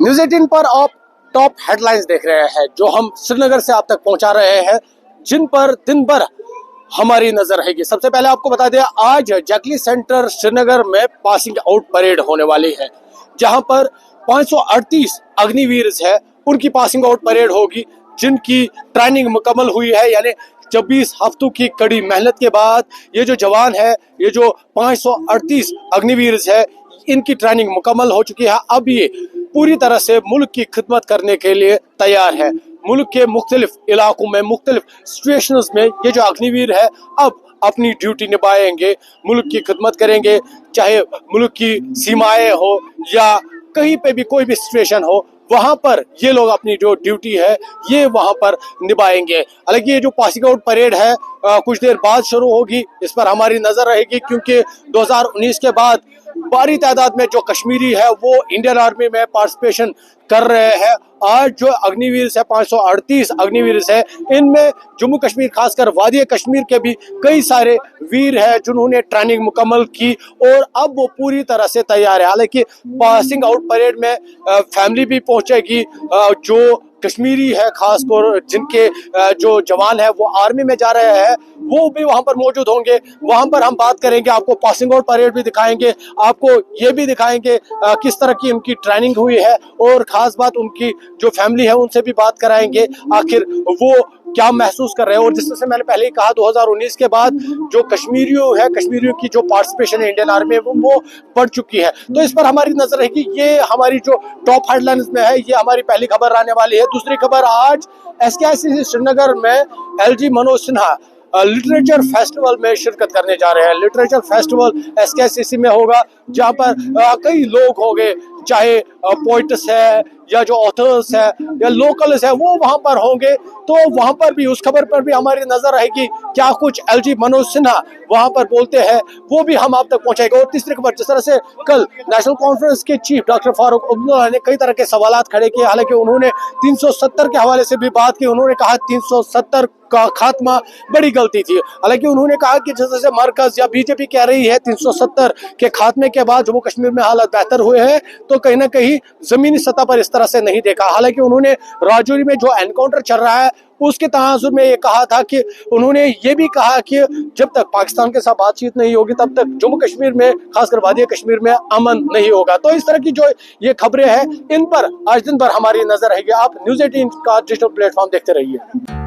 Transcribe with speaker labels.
Speaker 1: News 18 पर आप top headlines देख रहे हैं जो हम श्रीनगर से आप तक पहुंचा रहे हैं, जिन पर दिन भर हमारी नजर रहेगी। सबसे पहले आपको बता दें, आज जैकली सेंटर श्रीनगर में पासिंग आउट परेड होने वाली है, जहां पर 538 अग्निवीर है उनकी पासिंग आउट परेड होगी, जिनकी ट्रेनिंग मुकम्मल हुई है। यानी 24 हफ्तों की कड़ी मेहनत के बाद ये जो जवान है, ये जो 538 अग्निवीर है, इनकी ट्रेनिंग मुकम्मल हो चुकी है। अब ये पूरी तरह से मुल्क की खिदमत करने के लिए तैयार है। मुल्क के मुख्तलिफ इलाकों में, मुख्तलिफ सिचुएशंस में ये जो अग्निवीर है अब अपनी ड्यूटी निभाएंगे, मुल्क की खिदमत करेंगे, चाहे मुल्क की सीमाएं हो या कहीं पे भी कोई भी सिचुएशन हो, वहां पर ये लोग अपनी जो ड्यूटी है ये वहां पर निभाएंगे। हालांकि ये जो पासिंग आउट परेड है कुछ देर बाद शुरू होगी, इस पर हमारी नजर रहेगी, क्योंकि 2019 के बाद बड़ी तादाद में जो कश्मीरी है वो इंडियन आर्मी में पार्टिसिपेशन कर रहे हैं। आज जो अग्निवीर है 538 अग्निवीर है, इनमें जम्मू कश्मीर खासकर वादी कश्मीर के भी कई सारे वीर हैं जिन्होंने ट्रेनिंग मुकम्मल की और अब वो पूरी तरह से तैयार है। हालांकि पासिंग आउट परेड में फैमिली भी पहुंचेगी, जो कश्मीरी है खासकर जिनके जो जवान है वो आर्मी में जा रहे हैं वो भी वहां पर मौजूद होंगे। वहां पर हम बात करेंगे, आपको पासिंग आउट परेड भी दिखाएंगे, आपको ये भी दिखाएंगे किस तरह की उनकी ट्रेनिंग हुई है, और खास बात उनकी जो फैमिली है उनसे भी बात कराएंगे आखिर वो क्या महसूस कर रहे हैं। और जिस तरह से मैंने पहले ही कहा, 2019 के बाद जो कश्मीरियों की जो पार्टिसिपेशन है इंडियन आर्मी में वो बढ़ चुकी है। तो इस पर हमारी नजर रहेगी। ये हमारी जो टॉप हेडलाइंस में है, ये हमारी पहली खबर आने वाली है। दूसरी खबर, आज SKICC श्रीनगर में LG Manoj Sinha literature festival में शिरकत करने जा रहे हैं। लिटरेचर फेस्टिवल SKICC में होगा, जहां पर कई लोग होंगे, चाहे पोइट्स है या जो ऑथर्स है या लोकल्स है, वो वहां पर होंगे। तो वहां पर भी, उस खबर पर भी हमारी नजर रहेगी, क्या कुछ LG मनोज सिन्हा वहां पर बोलते हैं वो भी हम आप तक पहुंचाएंगे। और तीसरी खबर, जिस तरह से कल नेशनल कॉन्फ्रेंस के चीफ डॉक्टर फारूक अब्दुल्ला ने कई तरह के सवाल खड़े किए, हालांकि उन्होंने 370 के हवाले से भी बात की। उन्होंने कहा 370 का खात्मा बड़ी गलती थी। हालांकि उन्होंने कहा कि जैसे से मरकज या बीजेपी कह रही है 370 के खात्मे के बाद जम्मू कश्मीर में हालात बेहतर हुए हैं, तो कहीं ना कहीं जमीनी सतह पर इस तरह से नहीं देखा। हालांकि उन्होंने राजौरी में जो एनकाउंटर चल रहा है उसके तनाजुर में ये कहा था कि उन्होंने ये भी कहा कि जब तक पाकिस्तान के साथ बातचीत नहीं होगी तब तक जम्मू कश्मीर में, खासकर वादी कश्मीर में अमन नहीं होगा। तो इस तरह की जो ये खबरें हैं, इन पर आज दिन भर हमारी नजर रहेगी। आप न्यूज़ 18 का डिजिटल प्लेटफॉर्म देखते रहिए।